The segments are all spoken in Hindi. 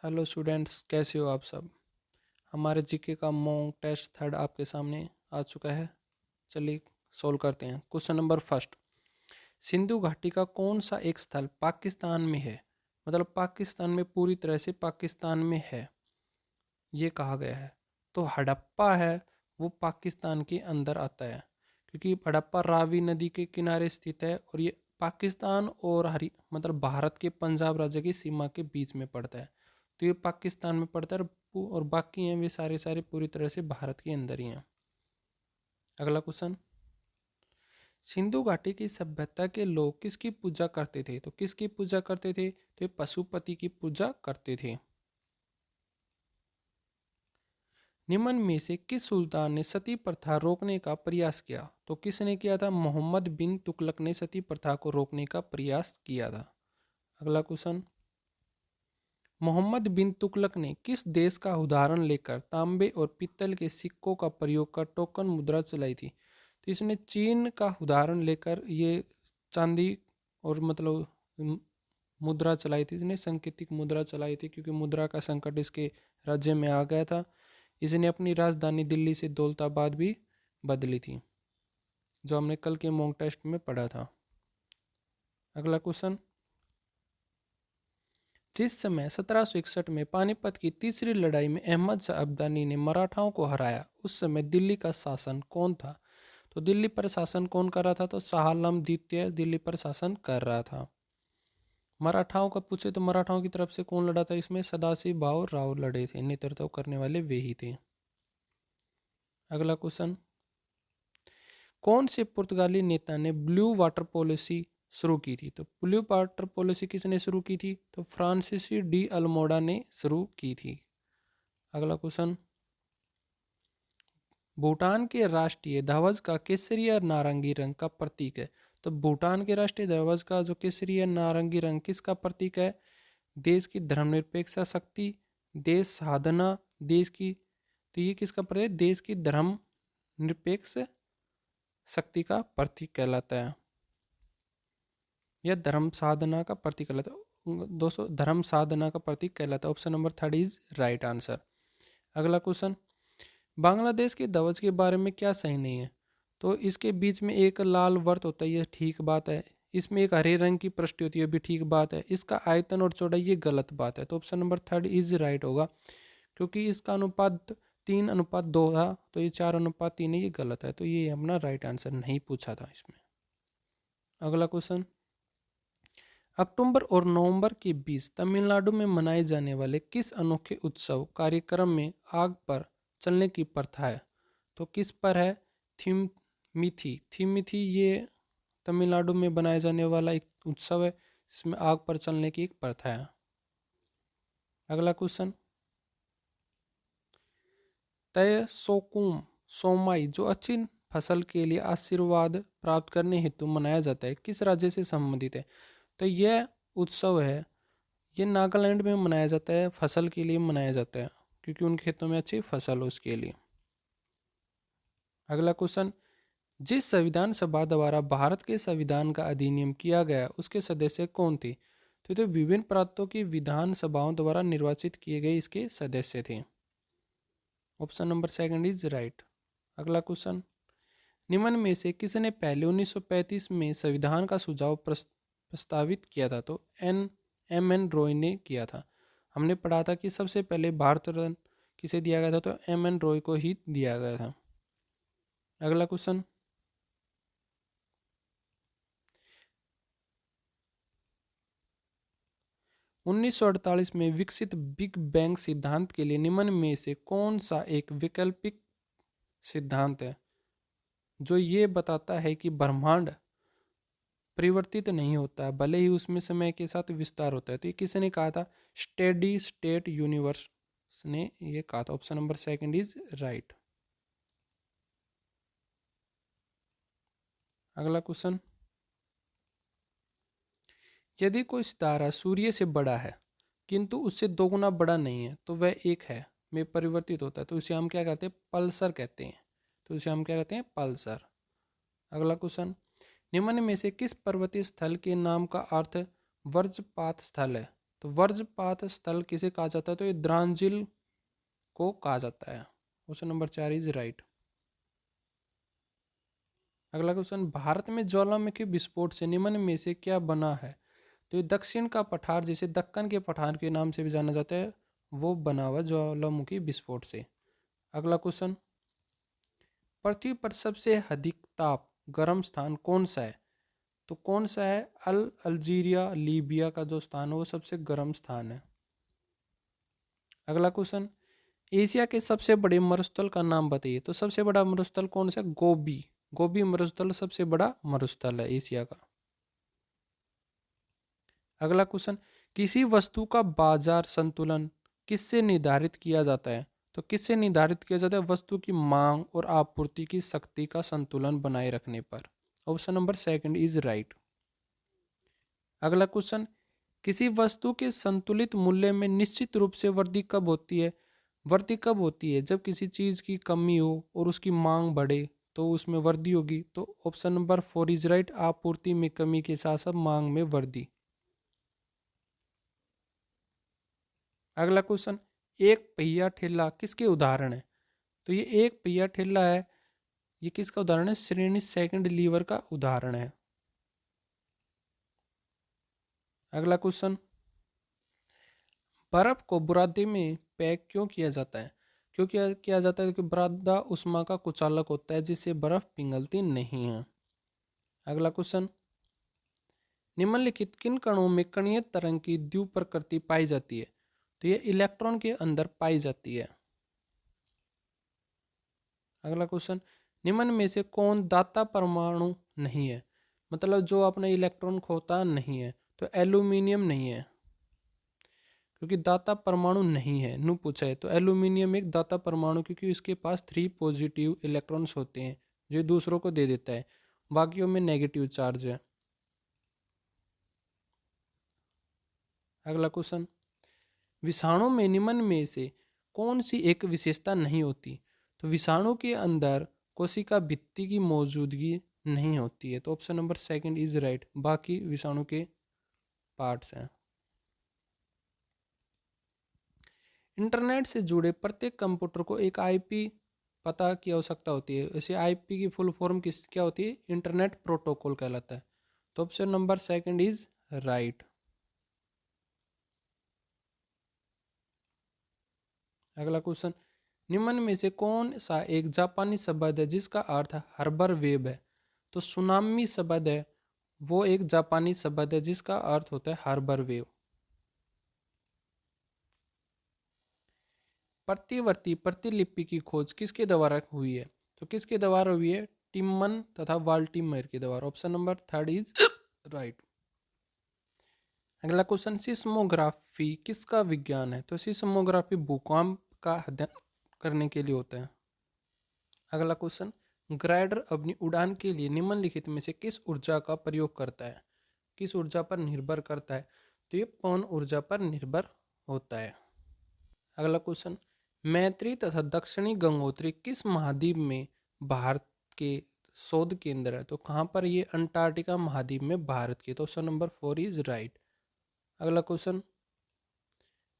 हेलो स्टूडेंट्स, कैसे हो आप सब। हमारे जीके का मॉक टेस्ट थर्ड आपके सामने आ चुका है। चलिए सोल्व करते हैं। क्वेश्चन नंबर फर्स्ट, सिंधु घाटी का कौन सा एक स्थल पाकिस्तान में है, मतलब पाकिस्तान में पूरी तरह से पाकिस्तान में है, ये कहा गया है। तो हड़प्पा है वो पाकिस्तान के अंदर आता है, क्योंकि हड़प्पा रावी नदी के किनारे स्थित है और ये पाकिस्तान और हरी मतलब भारत के पंजाब राज्य की सीमा के बीच में पड़ता है। तो ये पाकिस्तान में पड़ता है और बाकी हैं वे सारे सारे पूरी तरह से भारत के अंदर ही हैं। अगला क्वेश्चन, सिंधु घाटी की सभ्यता के लोग किसकी पूजा करते थे? तो किसकी पूजा करते थे? तो ये पशुपति की पूजा करते थे। निम्न में से किस सुल्तान ने सती प्रथा रोकने का प्रयास किया? तो किसने किया था? मोहम्मद बिन तुगलक ने सती प्रथा को रोकने का प्रयास किया था। अगला क्वेश्चन, मोहम्मद बिन तुगलक ने किस देश का उदाहरण लेकर तांबे और पीतल के सिक्कों का प्रयोग कर टोकन मुद्रा चलाई थी? तो इसने चीन का उदाहरण लेकर ये चांदी और मुद्रा चलाई थी। इसने सांकेतिक मुद्रा चलाई थी क्योंकि मुद्रा का संकट इसके राज्य में आ गया था। इसने अपनी राजधानी दिल्ली से दौलताबाद भी बदली थी, जो हमने कल के मॉक टेस्ट में पढ़ा था। अगला क्वेश्चन, जिस समय 1761 में पानीपत की तीसरी लड़ाई में अहमद शाह अब्दाली ने मराठाओं को हराया, उस समय दिल्ली का शासन कौन था? तो दिल्ली पर शासन कौन कर रहा था? तो शाह आलम द्वितीय दिल्ली पर शासन कर रहा था। मराठाओं का पूछे तो मराठाओं की तरफ से कौन लड़ा था? इसमें सदाशिव भाऊ राव लड़े थे, नेतृत्व करने वाले वे ही थे। अगला क्वेश्चन, कौन से पुर्तगाली नेता ने ब्लू वाटर पॉलिसी शुरू की थी? तो ब्लू वाटर पॉलिसी किसने शुरू की थी? तो फ्रांसीसी डी अल्मोड़ा ने शुरू की थी। अगला क्वेश्चन, भूटान के राष्ट्रीय ध्वज का केसरी और नारंगी रंग का प्रतीक है। तो भूटान के राष्ट्रीय ध्वज का जो केसरी और नारंगी रंग किसका प्रतीक है? देश की धर्मनिरपेक्ष शक्ति, देश साधना, देश की, तो ये किसका प्रतीक? देश की धर्मनिरपेक्ष शक्ति का प्रतीक कहलाता है, या धर्म साधना का प्रतीक कहलाता है। दोस्तों, धर्म साधना का प्रतीक कहलाता है। Option number third is right answer. अगला क्वेश्चन, बांग्लादेश के ध्वज के बारे में क्या सही नहीं है? तो इसके बीच में एक लाल वर्त होता है, ये ठीक बात है। इसमें एक हरे रंग की पृष्ठी होती है, भी ठीक बात है। इसका आयतन और चौड़ाई ये गलत बात है। तो option number third is right होगा, क्योंकि इसका अनुपात 3:2 था, तो ये 4:3 है, ये गलत है। तो ये अपना राइट आंसर नहीं पूछा था इसमें। अगला क्वेश्चन, अक्टूबर और नवंबर के बीच तमिलनाडु में मनाए जाने वाले किस अनोखे उत्सव कार्यक्रम में आग पर चलने की प्रथा है? तो किस पर है? थीमिथी। थीमिथी ये तमिलनाडु में बनाया जाने वाला एक उत्सव है जिसमें आग पर चलने की एक प्रथा है। अगला क्वेश्चन, तय सोकुम सोमाई जो अच्छी फसल के लिए आशीर्वाद प्राप्त करने हेतु मनाया जाता है, किस राज्य से संबंधित है? तो यह उत्सव है, ये नागालैंड में मनाया जाता है। फसल के लिए मनाया जाता है क्योंकि उन खेतों में अच्छी फसल हो उसके लिए। अगला क्वेश्चन, जिस संविधान सभा द्वारा भारत के संविधान का अधिनियम किया गया उसके सदस्य कौन थे? तो विभिन्न प्रांतों की विधान सभाओं द्वारा निर्वाचित किए गए इसके सदस्य थे। Option number second is right. अगला क्वेश्चन, निम्न में से किसने पहले 1935 में संविधान का सुझाव प्रस्तावित किया था? तो एम एन रॉय ने किया था। हमने पढ़ा था कि सबसे पहले भारत रत्न किसे दिया गया था? तो एम एन रॉय को ही दिया गया था। अगला क्वेश्चन, 1948 में विकसित बिग बैंग सिद्धांत के लिए निम्न में से कौन सा एक वैकल्पिक सिद्धांत है जो ये बताता है कि ब्रह्मांड परिवर्तित नहीं होता है, भले ही उसमें समय के साथ विस्तार होता है? तो ये किसने कहा था? स्टेडी स्टेट यूनिवर्स ने ये कहा था। Option number second is right. अगला क्वेश्चन, यदि कोई सितारा सूर्य से बड़ा है किंतु उससे दोगुना बड़ा नहीं है तो वह एक है में परिवर्तित होता है, तो उसे हम क्या कहते हैं? पल्सर कहते हैं। तो उसे हम क्या कहते हैं? पल्सर। अगला क्वेश्चन, निम्न में से किस पर्वतीय स्थल के नाम का अर्थ वज्रपात स्थल है? तो वज्रपात स्थल किसे कहा जाता है? तो ये द्रांजिल को कहा जाता है। Option number 4 is right. अगला क्वेश्चन, भारत में ज्वालामुखी विस्फोट से निम्न में से क्या बना है? तो ये दक्षिण का पठार, जिसे दक्कन के पठार के नाम से भी जाना जाता है, वो बना हुआ ज्वालामुखी विस्फोट से। अगला क्वेश्चन, पृथ्वी पर सबसे अधिक ताप गर्म स्थान कौन सा है? तो कौन सा है? अल्जीरिया, लीबिया का जो स्थान है वो सबसे गर्म स्थान है। अगला क्वेश्चन, एशिया के सबसे बड़े मरुस्थल का नाम बताइए। तो सबसे बड़ा मरुस्थल कौन सा? गोबी। गोबी मरुस्थल सबसे बड़ा मरुस्थल है एशिया का। अगला क्वेश्चन, किसी वस्तु का बाजार संतुलन किससे निर्धारित किया जाता है? तो किससे निर्धारित किया जाता है? वस्तु की मांग और आपूर्ति की शक्ति का संतुलन बनाए रखने पर। Option number second is right. अगला क्वेश्चन, किसी वस्तु के संतुलित मूल्य में निश्चित रूप से वृद्धि कब होती है? वृद्धि कब होती है? जब किसी चीज की कमी हो और उसकी मांग बढ़े तो उसमें वृद्धि होगी। तो ऑप्शन नंबर 4 इज राइट, आपूर्ति में कमी के साथ साथ मांग में वृद्धि। अगला क्वेश्चन, एक पहिया ठेला किसके उदाहरण है? तो ये एक पहिया ठेला है, ये किसका उदाहरण है? श्रेणी सेकंड लीवर का उदाहरण है। अगला क्वेश्चन, बर्फ को बुरादे में पैक क्यों किया जाता है? क्यों किया जाता है? क्योंकि बुरादा उष्मा का कुचालक होता है जिससे बर्फ पिघलती नहीं है। अगला क्वेश्चन, निम्नलिखित किन कणों में कणीय तरंग की द्वितीय प्रकृति पाई जाती है? तो ये इलेक्ट्रॉन के अंदर पाई जाती है। अगला क्वेश्चन, निम्न में से कौन दाता परमाणु नहीं है? मतलब जो अपने इलेक्ट्रॉन खोता नहीं है। तो एल्यूमिनियम नहीं है, क्योंकि दाता परमाणु नहीं है। नु पूछा है तो एल्यूमिनियम एक दाता परमाणु, क्योंकि इसके पास 3 पॉजिटिव इलेक्ट्रॉन्स होते हैं जो दूसरों को दे देता है, बाकियों में नेगेटिव चार्ज है। अगला क्वेश्चन, विषाणु में निम्न में से कौन सी एक विशेषता नहीं होती? तो विषाणु के अंदर कोशिका भित्ति की मौजूदगी नहीं होती है। तो option number second is right, बाकी विषाणु के पार्ट्स हैं। इंटरनेट से जुड़े प्रत्येक कंप्यूटर को एक आईपी पता की आवश्यकता होती है। इसे आईपी की फुल फॉर्म किस क्या होती है? इंटरनेट प्रोटोकॉल कहलाता है। तो option number second is right. अगला क्वेश्चन, निम्न में से कौन सा एक जापानी शब्द है जिसका अर्थ हार्बर वेब है? तो सुनामी शब्द है, वो एक जापानी शब्द है जिसका अर्थ होता है हार्बर वेव। प्रतिवर्ती प्रतिलिपि की खोज किसके द्वारा हुई है? तो किसके द्वारा हुई है? टिम्मन तथा वाल्टीमेयर के द्वारा। Option number third is right. अगला क्वेश्चन, सिस्मोग्राफी किसका विज्ञान है? तो सिस्मोग्राफी भूकंप का अध्ययन करने के लिए होता है। अगला क्वेश्चन, ग्लाइडर अपनी उड़ान के लिए निम्नलिखित में से किस ऊर्जा का प्रयोग करता है? किस ऊर्जा पर निर्भर करता है? तो ये पवन ऊर्जा पर निर्भर होता है। अगला क्वेश्चन, मैत्री तथा दक्षिणी गंगोत्री किस महाद्वीप में भारत के शोध केंद्र है? तो कहाँ पर ये? अंटार्कटिका महाद्वीप में भारत के। तो ऑप्शन नंबर 4 इज राइट। अगला क्वेश्चन,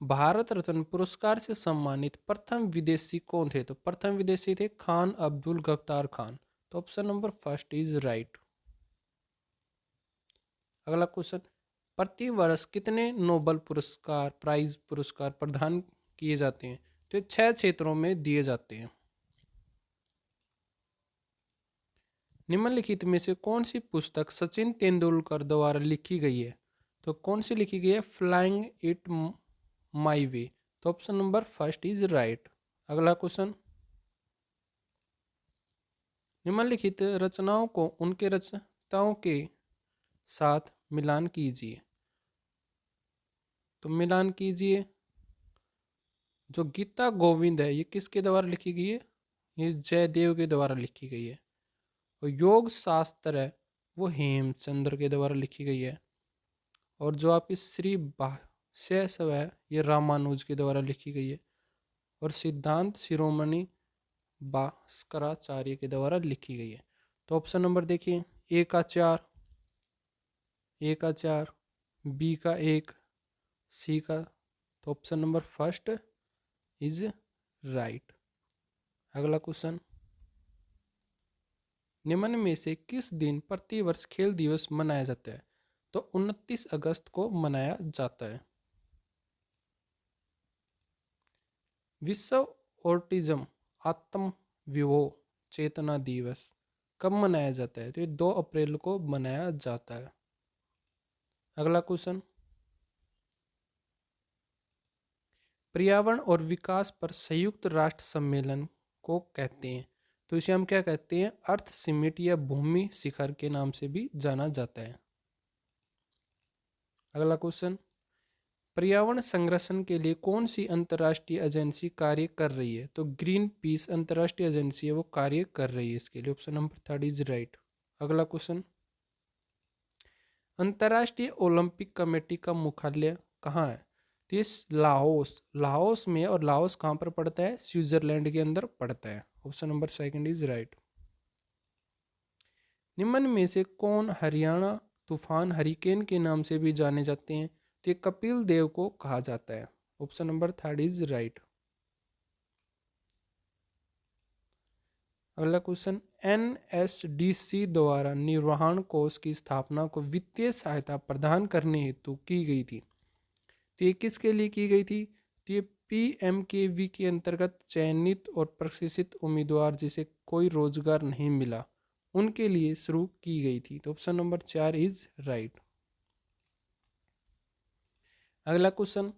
भारत रत्न पुरस्कार से सम्मानित प्रथम विदेशी कौन थे? तो प्रथम विदेशी थे खान अब्दुल गफ्तार खान। तो option number first is right. अगला क्वेश्चन, प्रति वर्ष कितने नोबल पुरस्कार प्राइज पुरस्कार प्रदान किए जाते हैं? तो 6 क्षेत्रों में दिए जाते हैं। निम्नलिखित में से कौन सी पुस्तक सचिन तेंदुलकर द्वारा लिखी गई है? तो कौन सी लिखी गई है? फ्लाइंग इट माई वे। तो option number first is right. अगला क्वेश्चन, निम्नलिखित रचनाओं को उनके रचयिताओं के साथ मिलान कीजिए। तो मिलान कीजिए, जो गीता गोविंद है ये किसके द्वारा लिखी गई है? ये जयदेव के द्वारा लिखी गई है। और योग शास्त्र है वो हेमचंद्र के द्वारा लिखी गई है। और जो आपकी श्री भाष्य सब है ये रामानुज के द्वारा लिखी गई है। और सिद्धांत शिरोमणि भास्कराचार्य के द्वारा लिखी गई है। तो ऑप्शन नंबर देखिए, ए का 4, बी का 1, सी का, तो option number first is right. अगला क्वेश्चन, निम्न में से किस दिन प्रतिवर्ष खेल दिवस मनाया जाता है? तो 29 अगस्त को मनाया जाता है। विश्व ऑटिज्म आत्म विभो चेतना दिवस कब मनाया जाता है? तो ये 2 अप्रैल को मनाया जाता है। अगला क्वेश्चन, पर्यावरण और विकास पर संयुक्त राष्ट्र सम्मेलन को कहते हैं? तो इसे हम क्या कहते हैं? अर्थ समिट या भूमि शिखर के नाम से भी जाना जाता है। अगला क्वेश्चन, पर्यावरण संरक्षण के लिए कौन सी अंतर्राष्ट्रीय एजेंसी कार्य कर रही है? तो ग्रीन पीस अंतर्राष्ट्रीय एजेंसी है, वो कार्य कर रही है इसके लिए। Option number third is right. अगला क्वेश्चन, अंतर्राष्ट्रीय ओलंपिक कमेटी का मुख्यालय कहाँ है? तो ये लाओस में, और लाओस कहाँ पर पड़ता है? स्विट्जरलैंड के अंदर पड़ता है। Option number second is right. निम्न में से कौन हरियाणा तूफान हरिकेन के नाम से भी जाने जाते हैं? तो ये कपिल देव को कहा जाता है। Option number third is right. अगला क्वेश्चन, NSDC द्वारा निर्वहन कोष की स्थापना को वित्तीय सहायता प्रदान करने हेतु की गई थी। तो ये किसके लिए की गई थी? तो ये PMKV के अंतर्गत चयनित और प्रशिक्षित उम्मीदवार जिसे कोई रोजगार नहीं मिला उनके लिए शुरू की गई थी। तो ऑप्शन नंबर 4 इज राइट। अगला क्वेश्चन,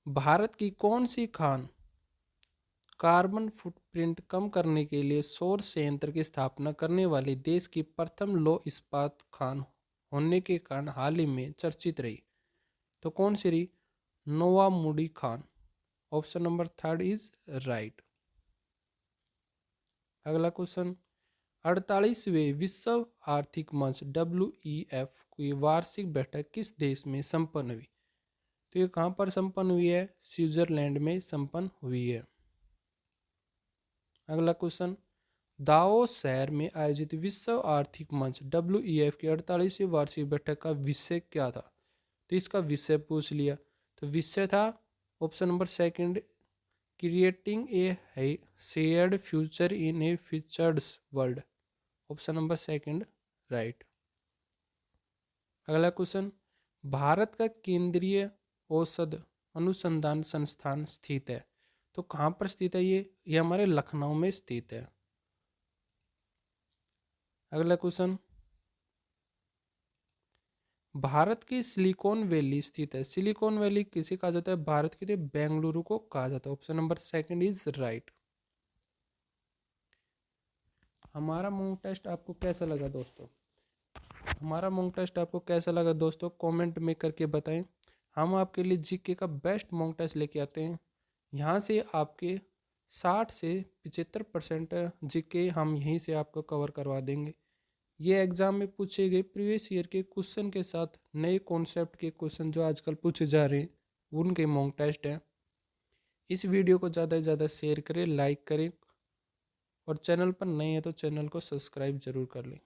भारत की कौन सी खान कार्बन फुटप्रिंट कम करने के लिए सौर संयंत्र की स्थापना करने वाले देश की प्रथम लौह इस्पात खान होने के कारण हाल ही में चर्चित रही? तो कौन सी रही? नोवामुडी खान। Option number third is right. अगला क्वेश्चन, 48वें विश्व आर्थिक मंच WEF की वार्षिक बैठक किस देश में संपन्न हुई? तो ये कहाँ पर संपन्न हुई है? स्विट्जरलैंड में संपन्न हुई है। अगला क्वेश्चन, दावोस शहर में आयोजित विश्व आर्थिक मंच WEF की 48वीं वार्षिक बैठक का विषय क्या था? तो इसका विषय पूछ लिया, तो विषय था option number second, creating a shared future in a fractured world. Option number second right. अगला क्वेश्चन, भारत का केंद्रीय औषध अनुसंधान संस्थान स्थित है? तो कहाँ पर स्थित है? ये हमारे लखनऊ में स्थित है। अगला क्वेश्चन, भारत की सिलिकॉन वैली स्थित है? सिलिकॉन वैली किसे कहा जाता है? भारत के लिए बेंगलुरु को कहा जाता है। Option number second is right. हमारा मॉक टेस्ट आपको कैसा लगा दोस्तों? हमारा मॉक टेस्ट आपको कैसा लगा दोस्तों? कमेंट में करके बताएं। हम आपके लिए जीके का बेस्ट मॉक टेस्ट लेके आते हैं। यहाँ से आपके 60 से 75% जीके हम यहीं से आपको कवर करवा देंगे। ये एग्ज़ाम में पूछे गए प्रीवियस ईयर के क्वेश्चन के साथ नए कॉन्सेप्ट के क्वेश्चन जो आजकल पूछे जा रहे हैं उनके मॉक टेस्ट हैं। इस वीडियो को ज़्यादा से ज़्यादा शेयर करें, लाइक करें, और चैनल पर नए हैं तो चैनल को सब्सक्राइब जरूर कर लें।